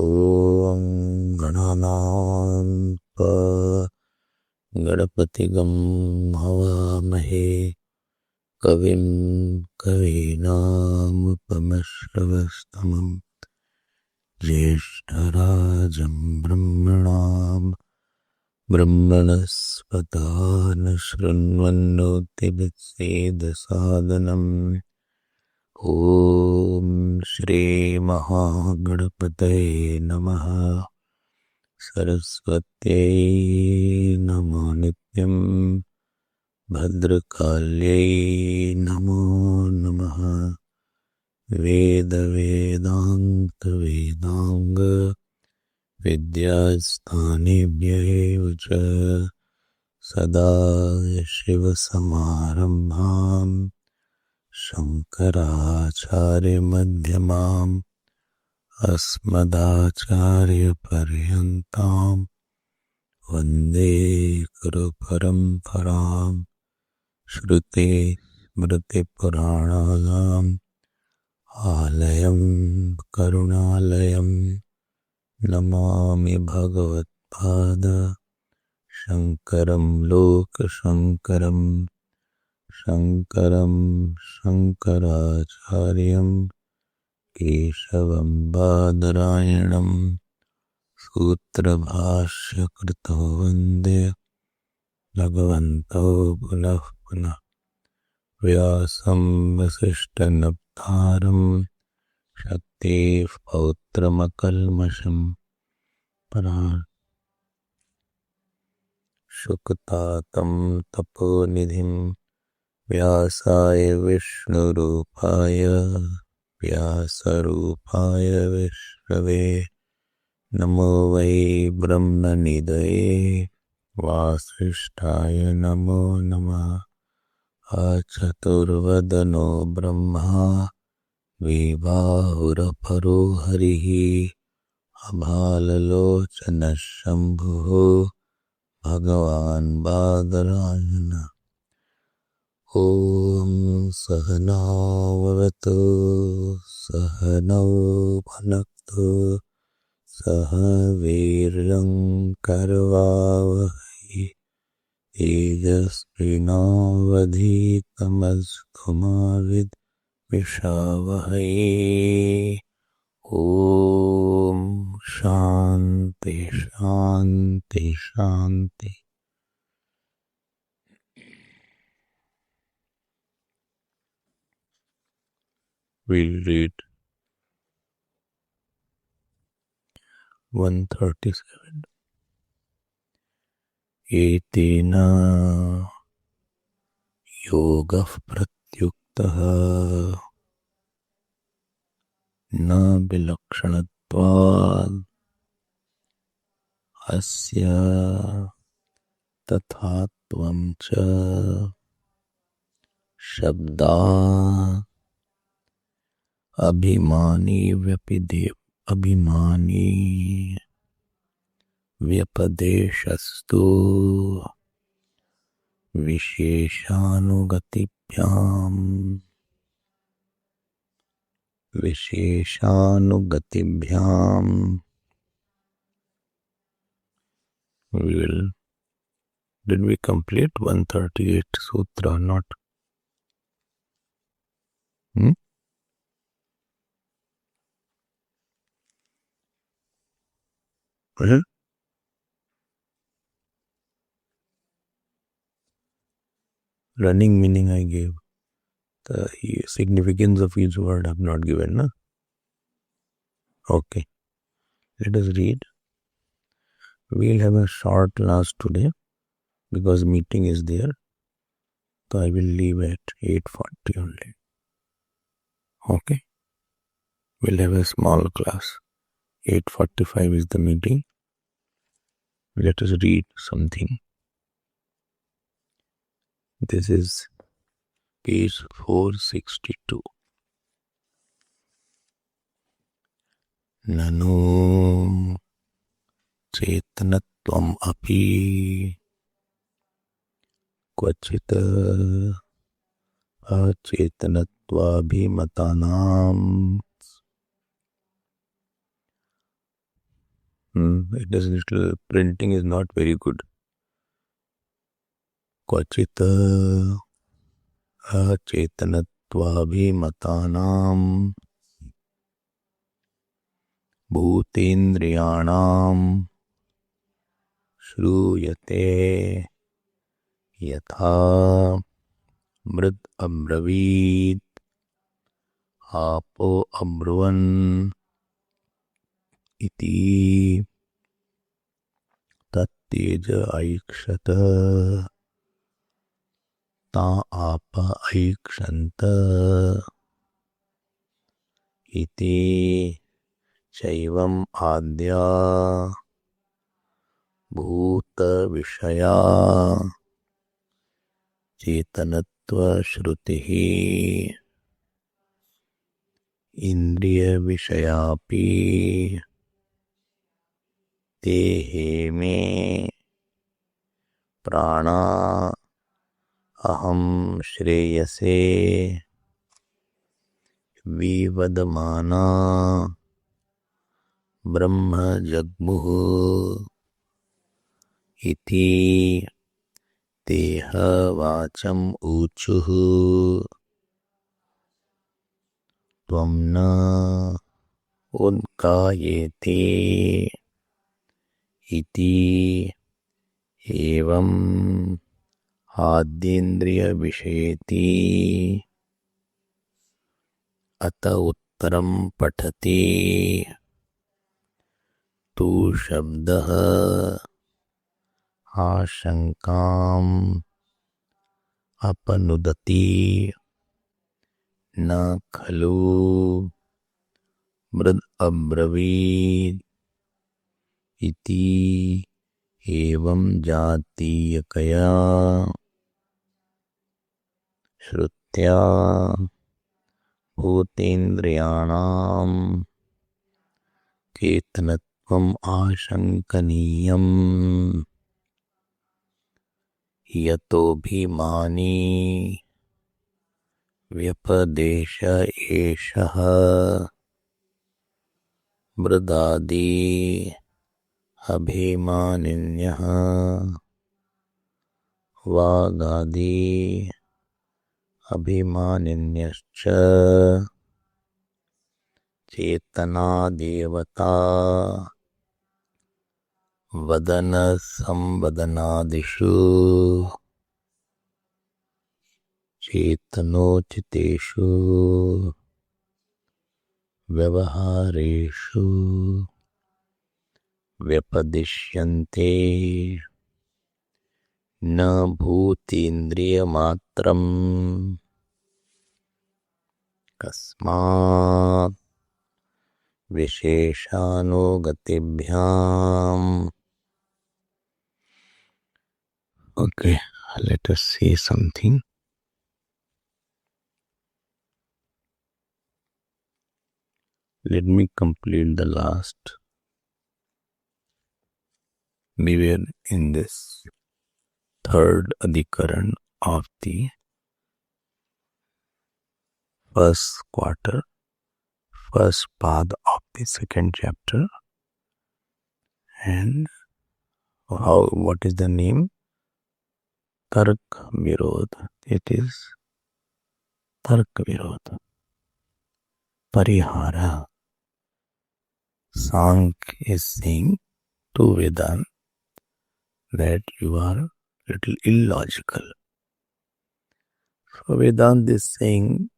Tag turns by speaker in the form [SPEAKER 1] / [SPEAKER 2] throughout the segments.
[SPEAKER 1] ॐ गणानां त्वा गणपतिगं हवामहे कविं कवीनामुपमश्रवस्तमं ज्येष्ठराजं ब्रह्मणस्पता न शृण्वन्नोतिभिस्सेदसादनम् ॐ श्रीमहागणपतये नमः। सरस्वत्यै नमो नित्यं भद्रकाल्यै नमो नमः। वेदांग विद्यास्थानेभ्यः च सदाशिवसमारम्भां शङ्कराचार्यमध्यमाम् अस्मदाचार्यपर्यन्तां वन्दे गुरुपरम्परां। श्रुते स्मृतिपुराणानाम् आलयं करुणालयं नमामि भगवत्पाद शङ्करं लोकशङ्करं शङ्कराचार्यं केशवं बादरायणं सूत्रभाष्यकृतो वन्दे भगवन्तौ पुनः पुनः। व्यासं वसिष्ठनप्तारं शक्तेः पौत्रमकल्मषं शुकतातं तपोनिधिं व्यासाय विष्णवे नमो वै ब्रह्मनिधये वासिष्ठाय नमो नमः। चतुर्वदनो ब्रह्मा विबाहुरपरो हरिः अभाललोचनः शम्भुः भगवान् बादरायण। ॐ सहनाववतु सहनौ भुनक्तु सह वीर्यं करवावहै तेजस्विनावधीतमस्तु मा विद्विषावहै। ॐ शान्ति शान्ति शान्ति। We'll read 137. एतेना योगः प्रत्युक्तः न विलक्षणत्वात् अस्य तथात्वं च शब्दात् अभिमानी व्यपदेशस्तु विशेषानुगतिभ्याम्। Did we complete 138 sutra or not? Running meaning I gave. The significance of each word I have not given, na? Okay. Let us read. We'll have a short class today because meeting is there. So I will leave at 8:40 only. Okay. We'll have a small class. 8:45 is the meeting. Let us read something. This is page 462. Nanu चेतनत्वम् अपि क्वचित् अचेतनत्वाभिमतानाम् It is little printing is not very good. क्वचित् अचेतनत्वाभिमतानां भूतेन्द्रियाणां श्रूयते यथा मृद अब्रवीत् आपो अब्रुवन् इति तत्तेज ऐक्षत ता आप ऐक्षन्त इति चैवम् आद्या भूत विषया चेतनत्व श्रुतिः इंद्रिय विषयापि तेहे मे प्राणा अहं श्रेयसे विवदमाना ब्रह्म जग्मुः इति तेह वाचम् ऊचुः त्वं न उद्गायेते इति एवम् आद्येन्द्रिय विषयेति अत उत्तरं पठति तु शब्दः आशंकाम् अपनुदति न खलु मृद अब्रवीत् इति एवं जातीयकया श्रुत्या भूतेन्द्रियाणां चेतनत्वम् आशंकनीयम् यतोऽभिमानी व्यपदेश एषः मृदादि अभिमानिन्यः वागादि अभिमानिन्यश्च चेतना देवता वदन संवदनादिषु चेतनोचितेषु व्यवहारेषु व्यपदिश्यन्ते न भूतीन्द्रियमात्रम् कस्मात् विशेषानुगतिभ्याम्. Okay, let us say something. Let me complete the last. We were in this third adhikaran of the first quarter, first path of the second chapter. And what is the name? Tark Virodha. It is Tark Virodha. Parihara. Sankhya is saying to Vedanta that you are little illogical. So Vedanta is saying,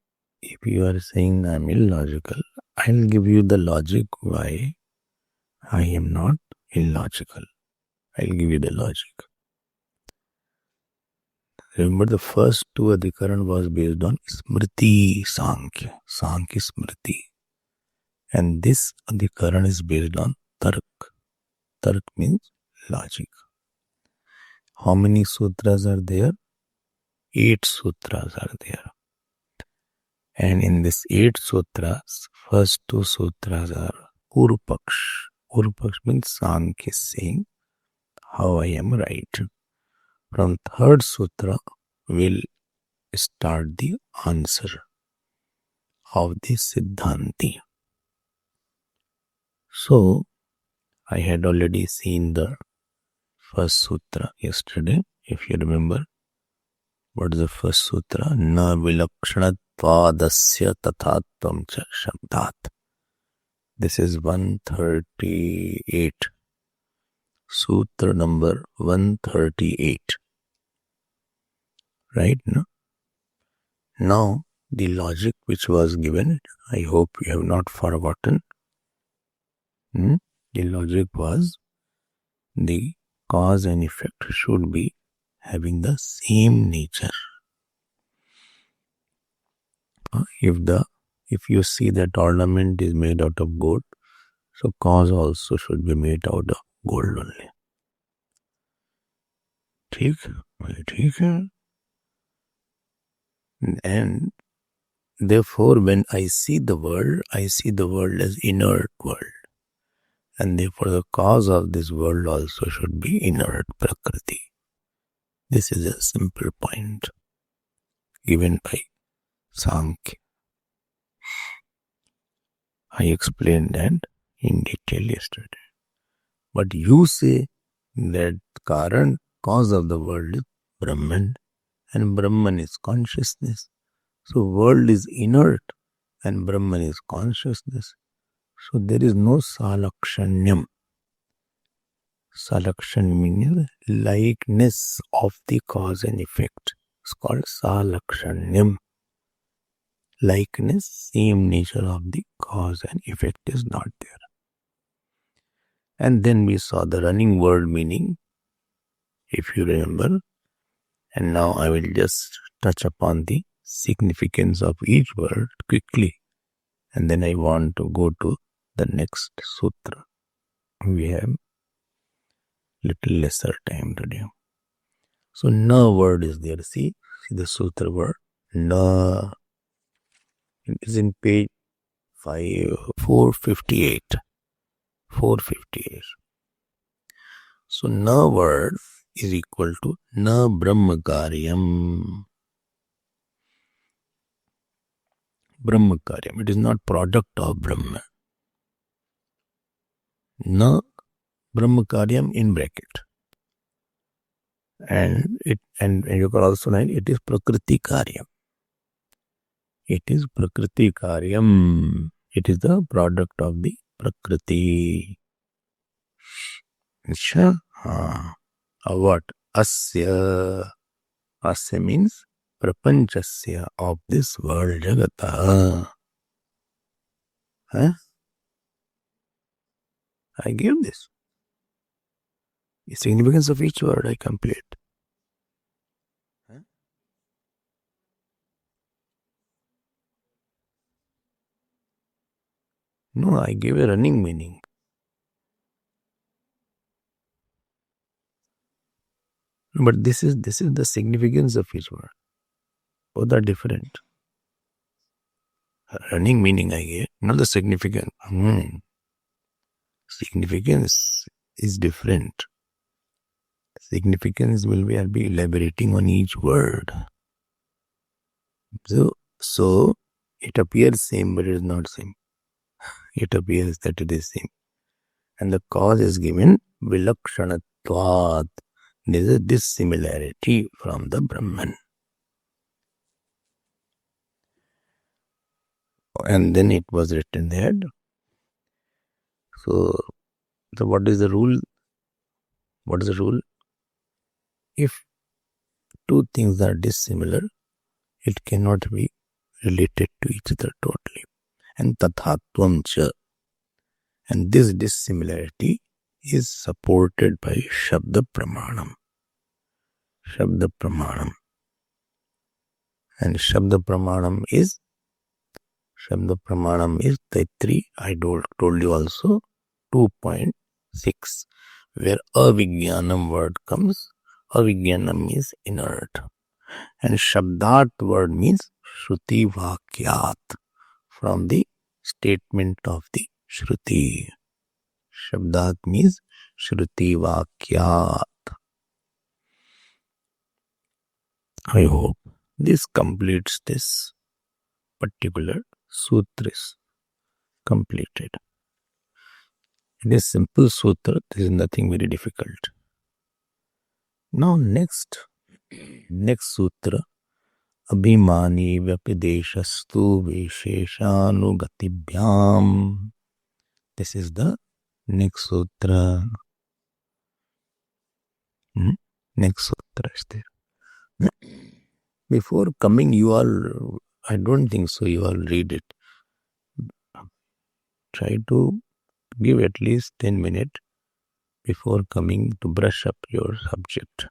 [SPEAKER 1] if you are saying I am illogical, I will give you the logic why I am not illogical. I will give you the logic. Remember, the first two adhikaran was based on Smriti Sankhya. Sankhya Smriti. And this adhikaran is based on Tark. Tark means logic. How many sutras are there? 8 sutras are there. And in this 8 sutras, first 2 sutras are Urupaksh. Urupaksh means Sankhya saying how I am right. From third sutra, we'll start the answer of the Siddhanti. So, I had already seen the first sutra yesterday, if you remember. What is the first sutra? Na vilakshanatvadasya tathatvam cha shabdat. This is 138. Sutra number 138. Right? No? Now, the logic which was given, I hope you have not forgotten. The logic was the cause and effect should be having the same nature. If you see that ornament is made out of gold, so cause also should be made out of gold only. ठीक है. And therefore, when I see the world as inert world. And therefore, the cause of this world also should be inert Prakriti. This is a simple point given by Sankhya. I explained that in detail yesterday. But you say that Karan, cause of the world is Brahman, and Brahman is consciousness. So world is inert and Brahman is consciousness. So there is no salakshanyam. Salakshanyam means likeness of the cause and effect. It's called salakshanyam. Likeness, same nature of the cause and effect is not there. And then we saw the running word meaning, if you remember. And now I will just touch upon the significance of each word quickly. And then I want to go to the next sutra. We have little lesser time today. So na word is there. See the sutra word. Na. It is in page 458. 458. So na word is equal to na brahma karyam. Brahma karyam. It is not product of Brahma. Na brahma karyam in bracket. And you can also write it is prakriti karyam. It is prakriti karyam. It is the product of the prakriti. What? Asya. Asya means prapanchasya, of this world jagata. I give this. The significance of each word I complete. No, I give a running meaning. But this is the significance of each word. Both are different. Running meaning I gave, not the significance. Significance is different. Significance will be elaborating on each word. So it appears same, but it is not same. It appears that it is same. And the cause is given vilakshanatvat. There is a dissimilarity from the Brahman. And then it was written there. So what is the rule? What is the rule? If two things are dissimilar, it cannot be related to each other totally. And tathatvam cha. And this dissimilarity is supported by Shabda Pramanam. Shabda Pramanam. And Shabda Pramanam is Taitri, I told you also, 2.6, where avijnanam word comes. Avijnanam is inert. And Shabdat word means Shruti Vakyat, from the statement of the Shruti. Shabdat means Shruti Vakyat. I hope this completes this particular sutra is completed. It is simple sutra. There is nothing very difficult. Now next sutra. Abhimani vyapideshastu visheshanugatibhyam. This is the next sutra. Next sutra is there. Before coming, you all, I don't think so, you all read it. Try to give at least 10 minutes before coming to brush up your subject.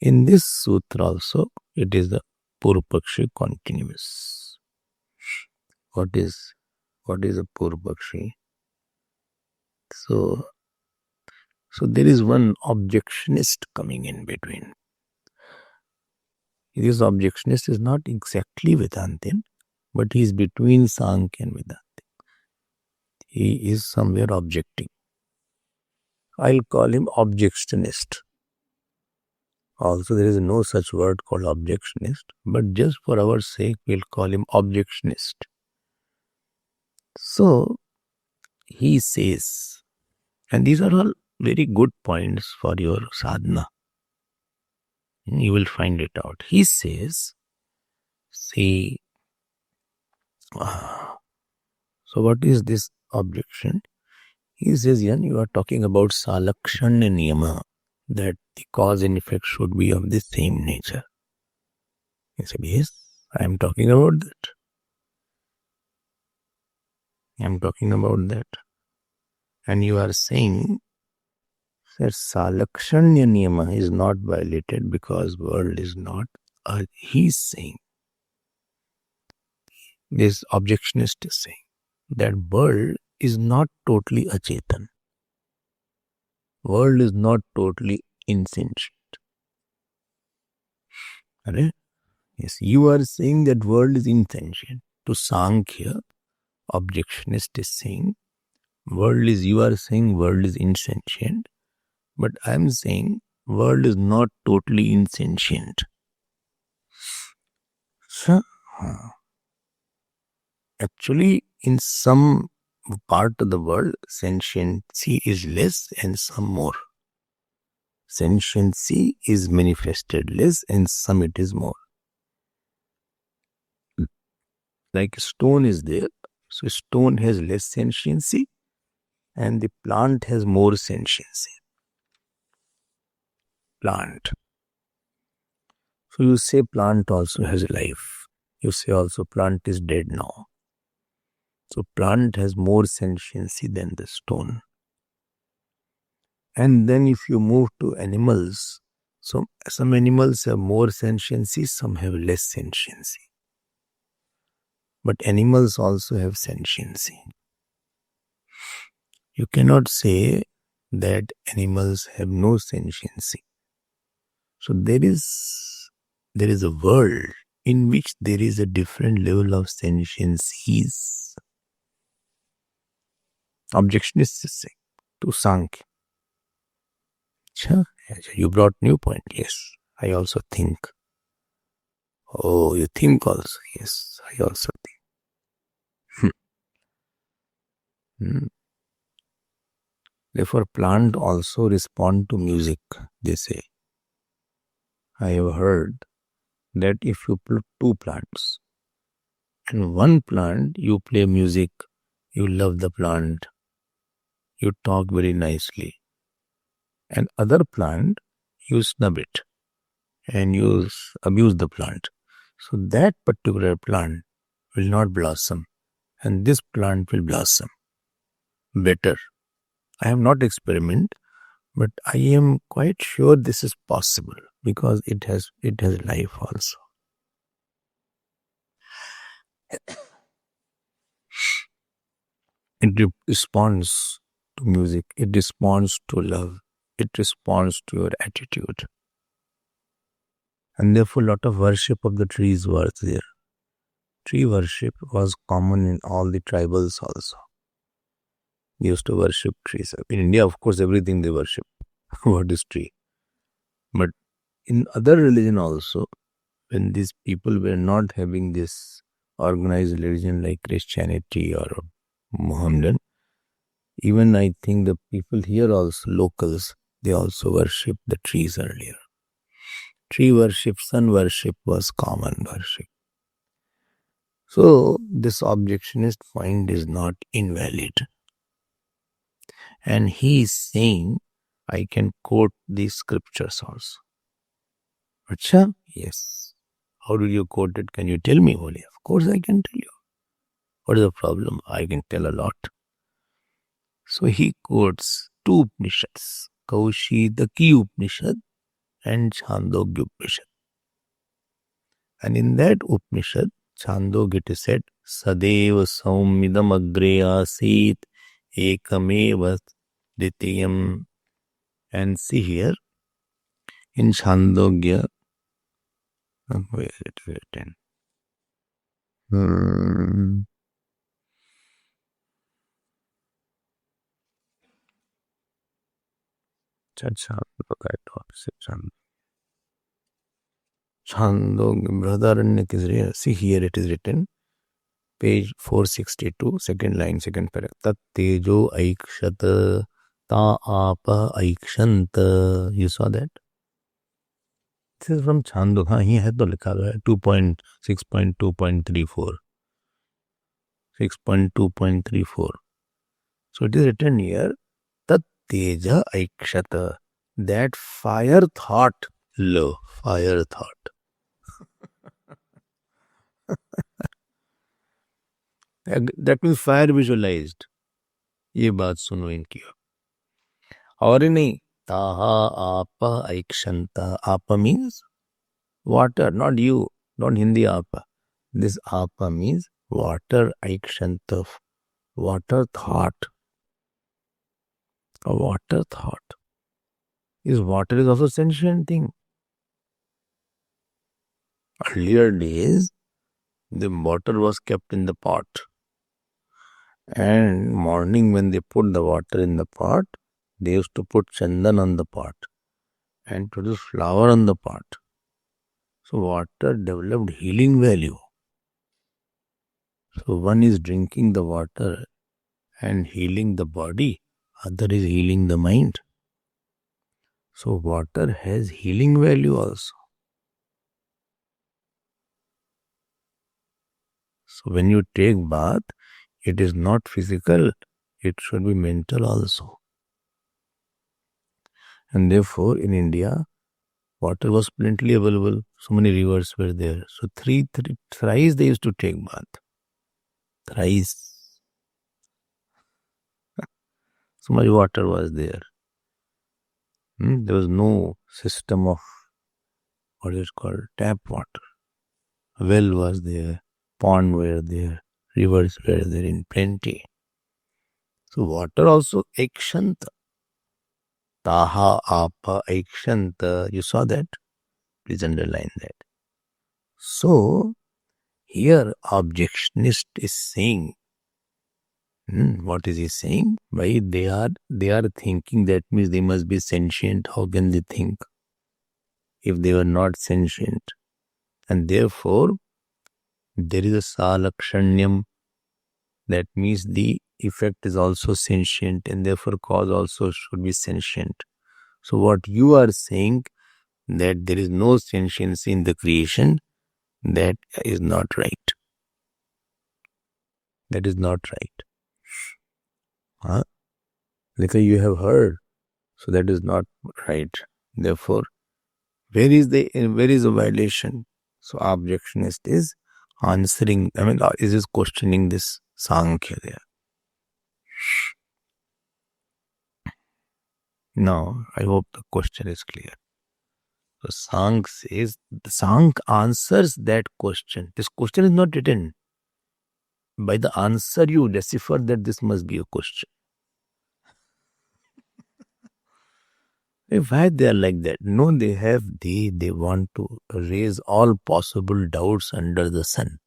[SPEAKER 1] In this sutra also, it is the Purupakshi continuous. What is a Purupakshi? So there is one objectionist coming in between. This objectionist is not exactly Vedantin, but he is between Sankhya and Vedantin. He is somewhere objecting. I'll call him objectionist. Also, there is no such word called objectionist, but just for our sake, we'll call him objectionist. So, he says, and these are all very good points for your sadhana. You will find it out. He says, see, so what is this objection? He says, you are talking about salakshanya niyama, that the cause and effect should be of the same nature. He said, yes, I am talking about that. I am talking about that. And you are saying that salakshanya niyama is not violated because world is not. He is saying, this objectionist is saying, that world is not totally achetan. World is not totally insentient. Right? Yes, you are saying that world is insentient. To Sankhya, objectionist is saying, you are saying world is insentient, but I am saying world is not totally insentient. So, actually, in some part of the world, sentiency is less and some more. Sentiency is manifested less and some it is more. Like stone is there, so stone has less sentiency and the plant has more sentiency. Plant. So you say plant also has life. You say also plant is dead now. So plant has more sentiency than the stone. And then if you move to animals, so some animals have more sentiency, some have less sentiency. But animals also have sentiency. You cannot say that animals have no sentiency. So there is a world in which there is a different level of sentiencies. Objectionist is saying to Sankhya. You brought new point. Yes, I also think. Oh, you think also? Yes, I also think. Therefore, plant also respond to music, they say. I have heard that if you put two plants, and one plant you play music, you love the plant, you talk very nicely, and other plant you snub it and you abuse the plant. So that particular plant will not blossom and this plant will blossom better. I have not experimented, but I am quite sure this is possible because it has life also. It responds to music, it responds to love, it responds to your attitude. And therefore, a lot of worship of the trees was there. Tree worship was common in all the tribals also. They used to worship trees. In India, of course, everything they worship. What is tree? But in other religion also, when these people were not having this organized religion like Christianity or Mohammedan, Even I think the people here also, locals, they also worship the trees earlier. Tree worship, sun worship was common worship. So this objectionist point is not invalid. And he is saying, I can quote these scriptures also. Acha? Yes. How do you quote it? Can you tell me, Holy? Of course I can tell you. What is the problem? I can tell a lot. So he quotes two Upanishads, Kaushidaki Upanishad and Chandogya Upanishad. And in that Upanishad, Chandogya it is said, Sadeva Saumidam Agre Asit Ekameva Ditiyam. And see here, in Chandogya, where is it written? Chandogya, Brihadaranyaka is here. See here it is written, page 462, second line, second paragraph. Tat tejo aikshat ta apa aikshant. You saw that? This is from Chandogya. हाँ ये है तो लिखा हुआ है 2.6.2.34. 6.2.34. So it is written here, Tat teja aikshat. That fire thought, lo, fire thought. That means fire visualized. ये बात सुनो इनकी. और नहीं, taha apa aikshanta. Apa means water, not you, not Hindi apa. This apa means water aikshanta, water thought. A water thought. Is water is also sentient thing. Earlier days, the water was kept in the pot. And morning when they put the water in the pot, they used to put chandan on the pot and produce flower on the pot. So water developed healing value. So one is drinking the water and healing the body, other is healing the mind. So water has healing value also. So when you take bath, it is not physical, it should be mental also. And therefore in India, water was plentifully available. So many rivers were there. So thrice they used to take bath. Thrice. So much water was there. There was no system of what is called tap water. Well was there, pond were there, rivers were there in plenty. So water also aikshanta. Taha apa aikshanta. You saw that? Please underline that. So here objectionist is saying, what is he saying? Why they are thinking, that means they must be sentient. How can they think if they were not sentient? And therefore there is a salakshanyam. That means the effect is also sentient and therefore cause also should be sentient. So what you are saying, that there is no sentience in the creation, that is not right. That is not right. Like you have heard, so that is not right. Therefore, where is the violation? So objectionist is answering, is questioning this Sankhya there. Now, I hope the question is clear. So Sankhya answers that question. This question is not written. By the answer you decipher that this must be a question. Why they are like that? No, they want to raise all possible doubts under the sun.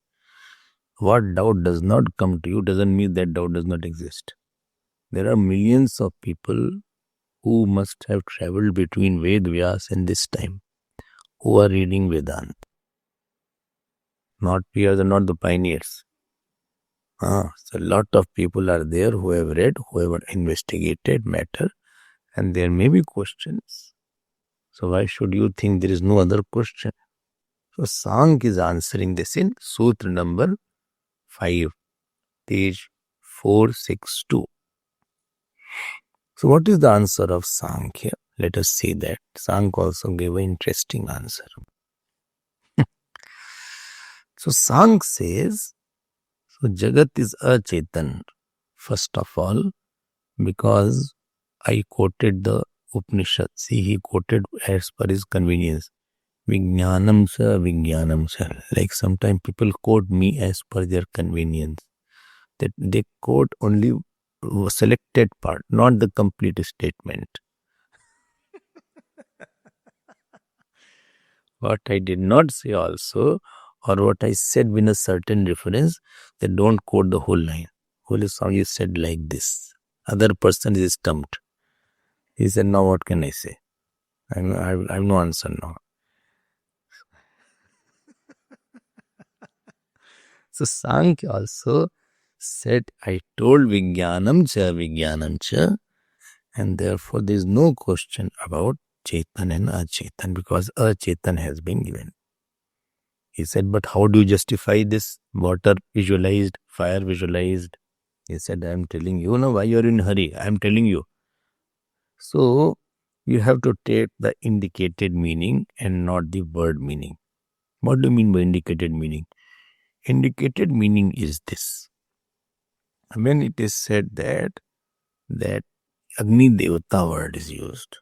[SPEAKER 1] What doubt does not come to you doesn't mean that doubt does not exist. There are millions of people who must have traveled between Ved Vyas and this time, who are reading Vedanta. We are not the pioneers. So a lot of people are there who have read, who have investigated matter, and there may be questions. So why should you think there is no other question? So Sankhya is answering this in Sutra number 5, page 462. So what is the answer of Sankhya? Let us see that. Sankhya also gave an interesting answer. So Sankhya says, so Jagat is achetan. First of all, because I quoted the Upanishad. See, he quoted as per his convenience. Vijnanam sa, Vijnanam sa. Like sometimes people quote me as per their convenience. That they quote only a selected part, not the complete statement. What I did not say also, or what I said with a certain reference, they don't quote the whole line. Whole song is said like this. Other person is stumped. He said, now what can I say? I have no answer now. So Sankhya also said, I told Vijnanam cha, and therefore there is no question about Chetan and Achetan because Achetan has been given. He said, but how do you justify this? Water visualized, fire visualized. He said, I am telling you, now why you are in a hurry? I am telling you. So you have to take the indicated meaning and not the word meaning. What do you mean by indicated meaning? Indicated meaning is this. When it is said that Agni Devata word is used.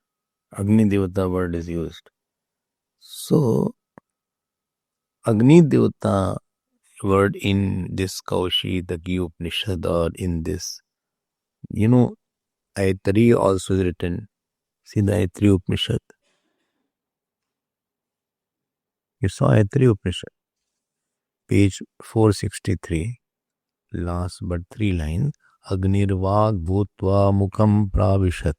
[SPEAKER 1] Agni Devata word is used. So Agni Devata word in this Kaushitaki Upanishad or in this, Aitari also is written. See the Aitari Upanishad. You saw Aitari Upanishad. Page 463. Last but 3 lines. Agnirvag bhutva mukham pravishat.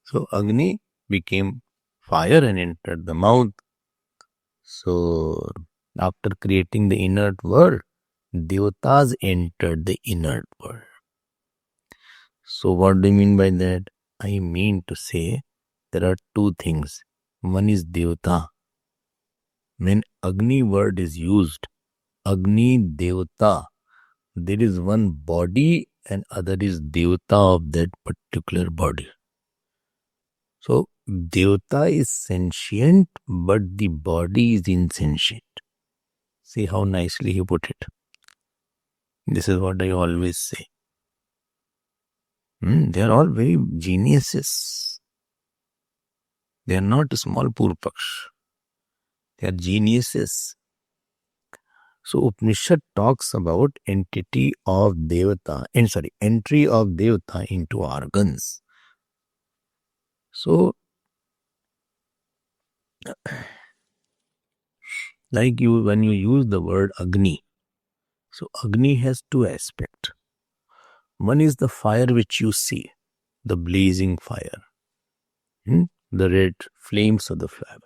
[SPEAKER 1] So Agni became fire and entered the mouth. So after creating the inert world, Devatas entered the inert world. So what do you mean by that? I mean to say there are 2 things. One is Devata. When Agni word is used, Agni Devata, there is one body and other is Devata of that particular body. So Devata is sentient, but the body is insentient. See how nicely he put it. This is what I always say. They are all very geniuses. They are not small purpaksh. They are geniuses. So Upanishad talks about entry of Devata into organs. So, like when you use the word Agni, so Agni has 2 aspects. One is the fire which you see, the blazing fire, the red flames of the fire.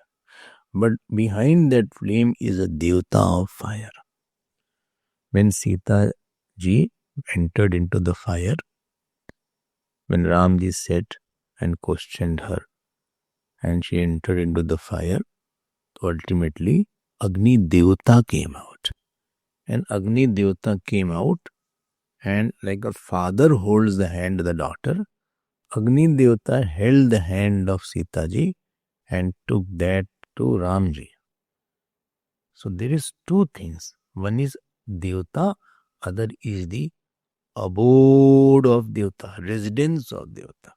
[SPEAKER 1] But behind that flame is a Devata of fire. When Sita ji entered into the fire, when Ramji sat and questioned her, and she entered into the fire, ultimately Agni Devata came out. And Agni Devata came out, and like a father holds the hand of the daughter, Agni Devata held the hand of Sita ji and took that to Ramji. So there is 2 things. One is Devata, other is the abode of Devata, residence of Devata.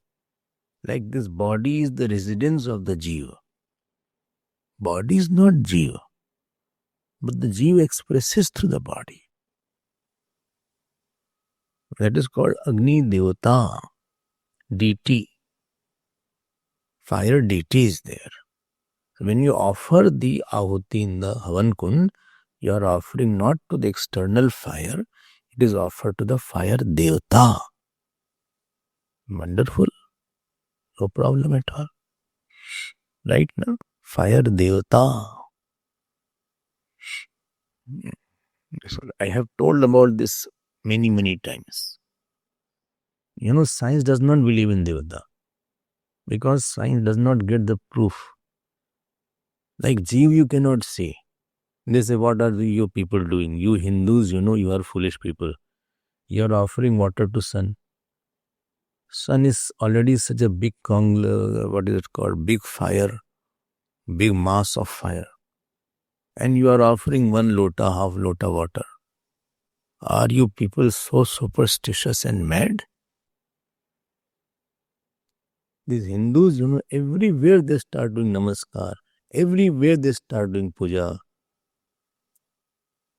[SPEAKER 1] Like this body is the residence of the Jiva. Body is not Jiva, but the Jiva expresses through the body. That is called Agni Devata, deity. Fire deity is there. So when you offer the ahuti in the Havan Kund, you are offering not to the external fire, it is offered to the fire Devata. Wonderful. No problem at all. Right now, fire Devata. So I have told about this many, many times. Science does not believe in Devata because science does not get the proof. Like Jeev, you cannot say. They say, what are you people doing? You Hindus, you are foolish people. You are offering water to sun. Sun is already such a big what is it called? Big fire, big mass of fire. And you are offering one lota, half lota water. Are you people so superstitious and mad? These Hindus, everywhere they start doing namaskar. Everywhere they start doing puja.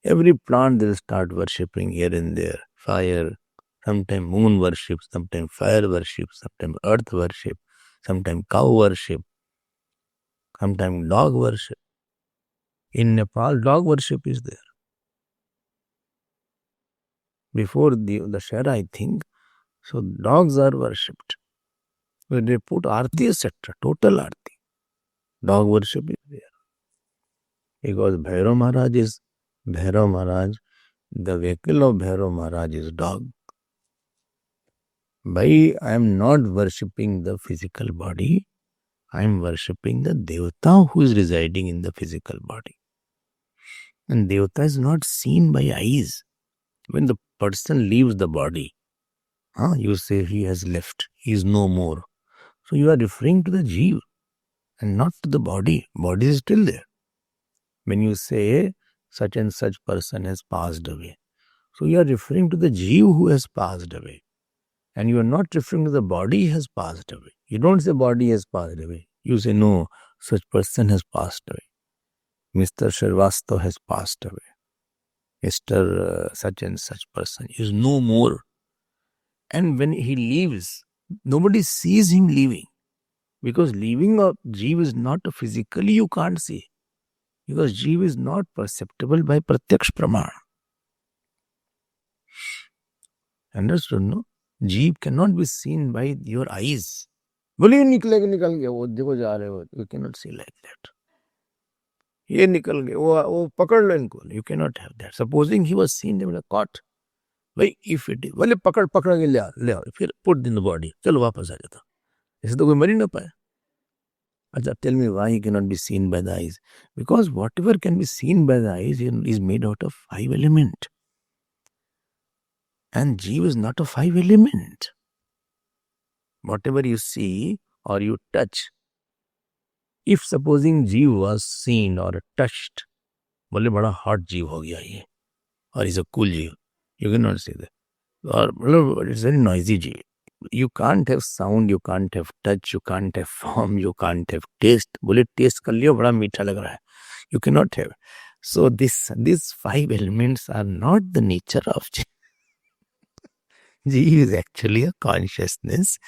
[SPEAKER 1] Every plant they'll start worshipping here and there. Fire, sometimes moon worship, sometimes fire worship, sometimes earth worship, sometimes cow worship, sometimes dog worship. In Nepal, dog worship is there. Before the Shara, I think, so dogs are worshipped. When they put arti, etc., total arti. Dog worship is there. Because Bhairav Maharaj, the vehicle of Bhairav Maharaj is dog. By I am not worshipping the physical body, I am worshipping the Devata who is residing in the physical body. And Devata is not seen by eyes. When the person leaves the body, you say he has left, he is no more. So you are referring to the Jeev and not to the body. Body is still there. When you say such and such person has passed away, so you are referring to the Jeev who has passed away. And you are not referring to the body has passed away. You don't say body has passed away. You say no, such person has passed away. Mr. Sharvastav has passed away. Mr. Such and such person is no more. And when he leaves, nobody sees him leaving. Because leaving of Jeev is not physically you can't see. Because Jeev is not perceptible by Pratyaksh Praman. Understood, no? Jeev cannot be seen by your eyes. बोलिए निकल गया वो देखो जा रहे हो you cannot see like that. ये निकल गए वो पकड़ लो इनको. You cannot have that. Supposing he was seen, they would have caught. भाई if it is बोले पकड़ के ले आओ फिर put in the body. चलो वापस आ जाता. ऐसे तो कोई मर ही ना पाए. अच्छा, tell me why he cannot be seen by the eyes. Because whatever can be seen by the eyes is made out of 5 elements. And Jeev is not a 5 element. Whatever you see or you touch, if supposing Jeev was seen or touched, बोले बड़ा hot Jeev हो गया ये, or is a cool Jeev, you cannot say that. Or it's very noisy Jeev. You can't have sound, you can't have touch, you can't have form, you can't have taste. बोले taste कर लियो बड़ा मीठा लग रहा है. You cannot have. So these 5 elements are not the nature of Jeev. Jeev is actually a consciousness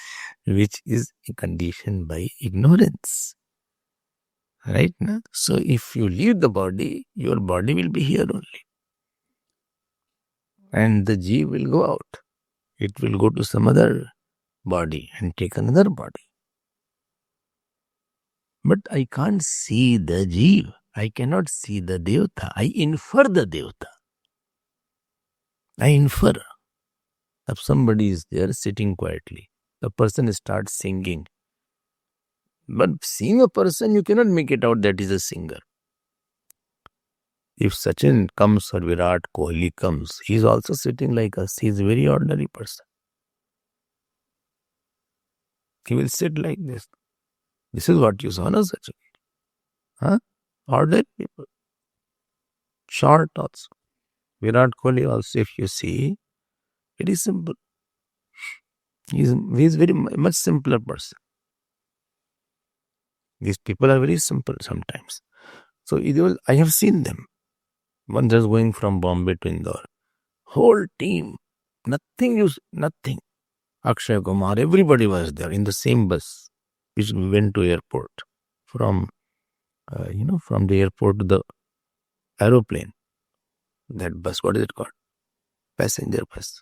[SPEAKER 1] which is conditioned by ignorance. Right? Na? So if you leave the body, your body will be here only. And the Jeev will go out. It will go to some other body and take another body. But I can't see the Jeev. I cannot see the Devata. I infer the Devata. I infer. If somebody is there sitting quietly, the person starts singing. But seeing a person, you cannot make it out that is a singer. If Sachin comes or Virat Kohli comes, he is also sitting like us. He is a very ordinary person. He will sit like this. This is what you saw, na Sachin? Huh? Ordinary people. Short also. Virat Kohli also, if you see, it is simple. He is very much simpler person. These people are very simple sometimes. So I have seen them. One just going from Bombay to Indore. Whole team. Nothing. Akshay Kumar, everybody was there in the same bus which went to airport. From the airport to the aeroplane. That bus, what is it called? Passenger bus.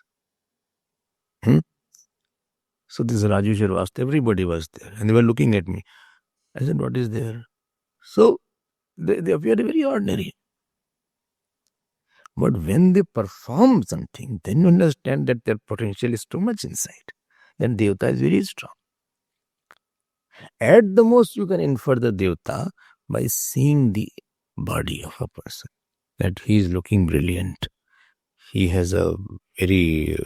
[SPEAKER 1] So this Raju Sharvastava, everybody was there. And they were looking at me. I said, what is there? So they appeared very ordinary. But when they perform something, then you understand that their potential is too much inside. Then Devta is very strong. At the most, you can infer the Devta by seeing the body of a person, that he is looking brilliant. He has a very,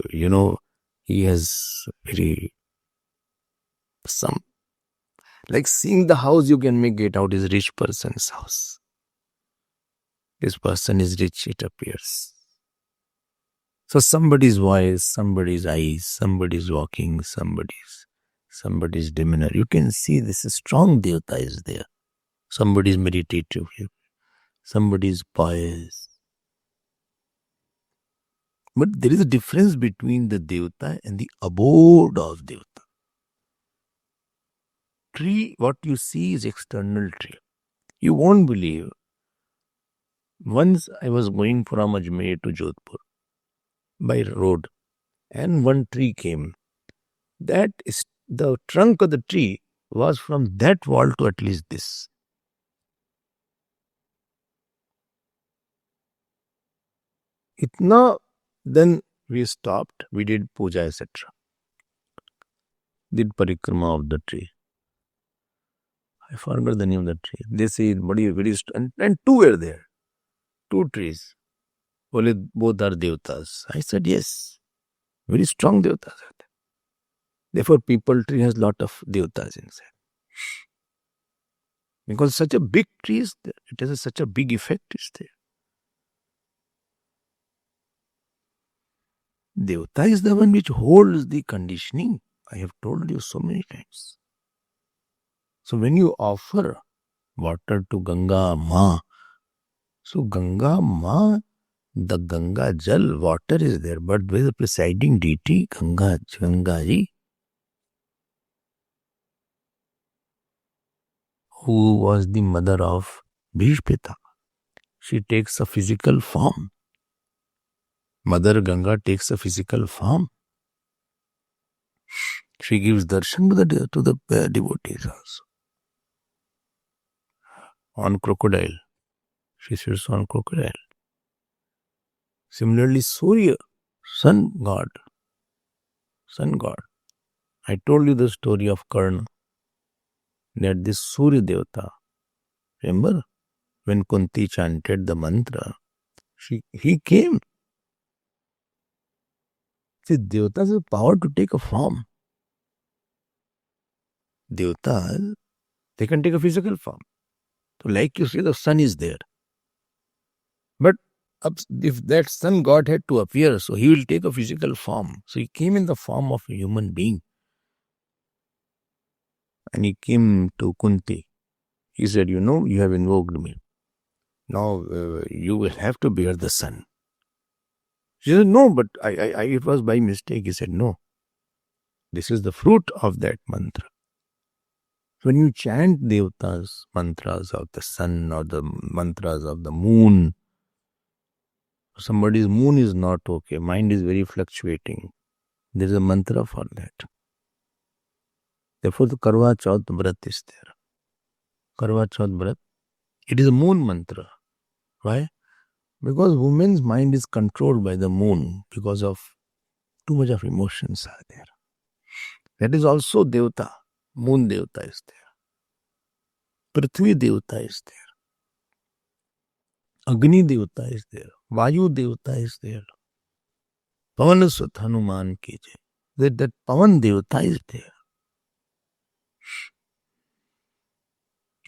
[SPEAKER 1] he has very, some, like seeing the house, you can make it out is rich person's house. This person is rich, it appears. So somebody's voice, somebody's eyes, somebody's walking, somebody's demeanor. You can see this strong Devta is there. Somebody's meditative here. Somebody's pious. But there is a difference between the Devta and the abode of Devta. Tree, what you see is external tree. You won't believe. Once I was going from Ajmer to Jodhpur by road, and one tree came. That is the trunk of the tree was from that wall to at least this. Itna, then we stopped, we did puja, etc. Did parikrama of the tree. I forgot the name of the tree. They say very and two were there. Two trees. Only both are devtas. I said yes. Very strong devtas are there. Therefore, people tree has lot of devtas inside. Because such a big tree is there. It has such a big effect is there. Devta is the one which holds the conditioning. I have told you so many times. So when you offer water to Ganga Ma, so Ganga Ma, the Ganga Jal, water is there, but with the presiding deity, Ganga Ji, who was the mother of Bhishpita. She takes a physical form. Mother Ganga takes a physical form. She gives darshan to the devotees also. On crocodile. She sits on crocodile. Similarly, Surya, sun god. I told you the story of Karna. That this Surya Devata, remember when Kunti chanted the mantra, he came. See, Devatas have power to take a form. Devatas, they can take a physical form. So like you say, the sun is there. But if that sun god had to appear, so he will take a physical form. So he came in the form of a human being. And he came to Kunti. He said, you have invoked me. Now you will have to bear the sun. She said, no, but it was by mistake. He said, no. This is the fruit of that mantra. When you chant Devtas, mantras of the sun or the mantras of the moon, somebody's moon is not okay, mind is very fluctuating. There is a mantra for that. Therefore, the Karwa Chauth Vrat is there. Karwa Chauth Vrat, it is a moon mantra. Why? Because woman's mind is controlled by the moon because of too much of emotions are there. That is also Devta. Moon Devta is there. Prithvi Devta is there. Agni Devta is there. Vayu Devta is there. Pavan Sut Hanuman ki jai. That Pavan Devta is there.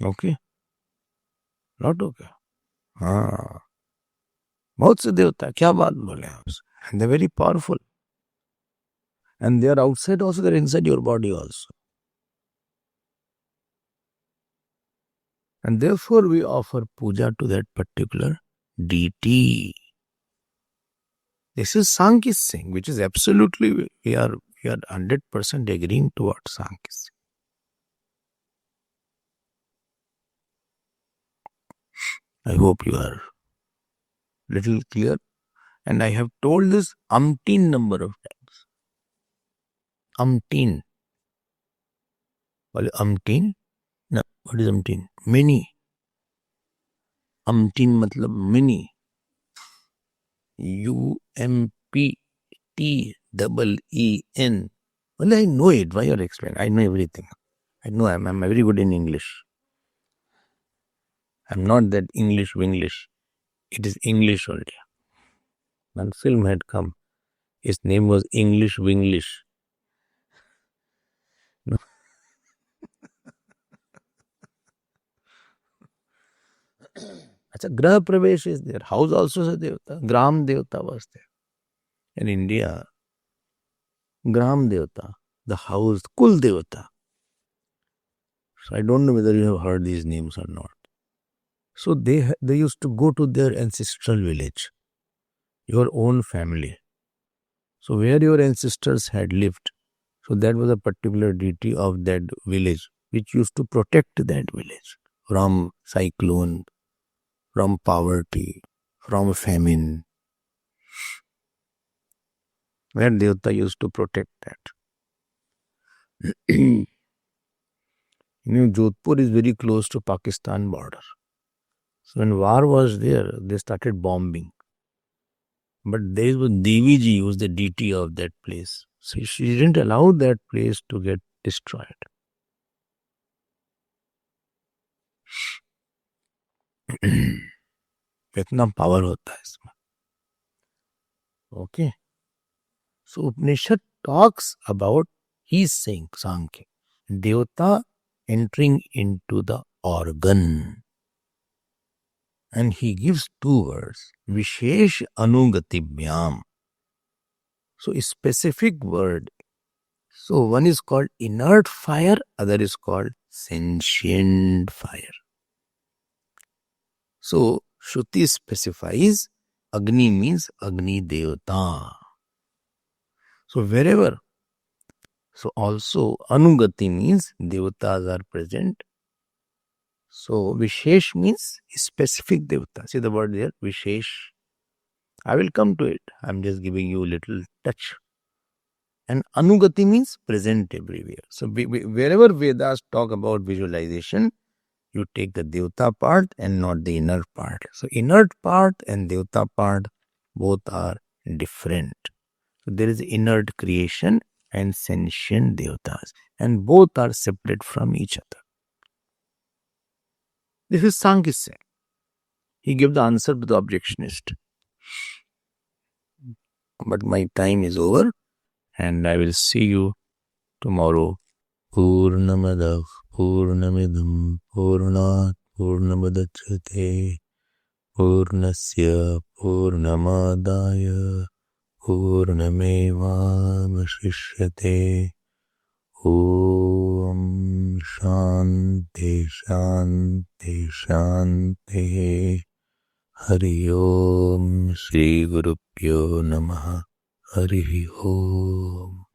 [SPEAKER 1] Okay? Not okay? हाँ, बहुत से देवता, क्या बात बोले आप? And they're very powerful. And they are outside also, they're inside your body also. And therefore we offer puja to that particular deity. This is Sankhya saying, which is absolutely, we are 100% agreeing to what Sankhya is saying. I hope you are little clear. And I have told this umpteen number of times. Umpteen. Umpteen? No, what is umpteen? Many. Umpteen matlab many. UMPTEEN. Well, I know it. Why you're explaining? I know everything. I know I'm very good in English. I'm not that English Winglish. It is English only. One film had come. His name was English Winglish. No. Achha, Graha Pravesh is there. House also is a Devata. Gram Devata was there. In India, Gram Devata, the house, Kul Devata. So I don't know whether you have heard these names or not. So they used to go to their ancestral village, your own family. So where your ancestors had lived, so that was a particular deity of that village, which used to protect that village from cyclone, from poverty, from famine. Where Devata used to protect that. Jodhpur is very close to Pakistan border. So when war was there, they started bombing. But there was Devi Ji, who was the deity of that place. So she didn't allow that place to get destroyed. इतना power होता है इसमें. Okay. So Upanishad talks about, he's saying, Sankhya, Devata entering into the organ. And he gives two words, Vishesh Anugatibhyam. So a specific word. So one is called inert fire, other is called sentient fire. So Shruti specifies Agni means Agni Devata. So wherever, so also Anugati means Devatas are present. So Vishesh means specific Devata. See the word there, Vishesh. I will come to it. I'm just giving you a little touch. And Anugati means present everywhere. So wherever Vedas talk about visualization, you take the Devata part and not the inert part. So inert part and Devata part both are different. So there is inert creation and sentient Devatas, and both are separate from each other. This is Sankhya saying. He gave the answer to the objectionist. But my time is over, and I will see you tomorrow. Purnamadav Purnamidam Purnat Purnamudachyate Purnasya Purnamadaya Purnamevamshishyate. Om Shanti Shanti Shanti. Hari Om Shri Gurupyo Namaha. Hari Om.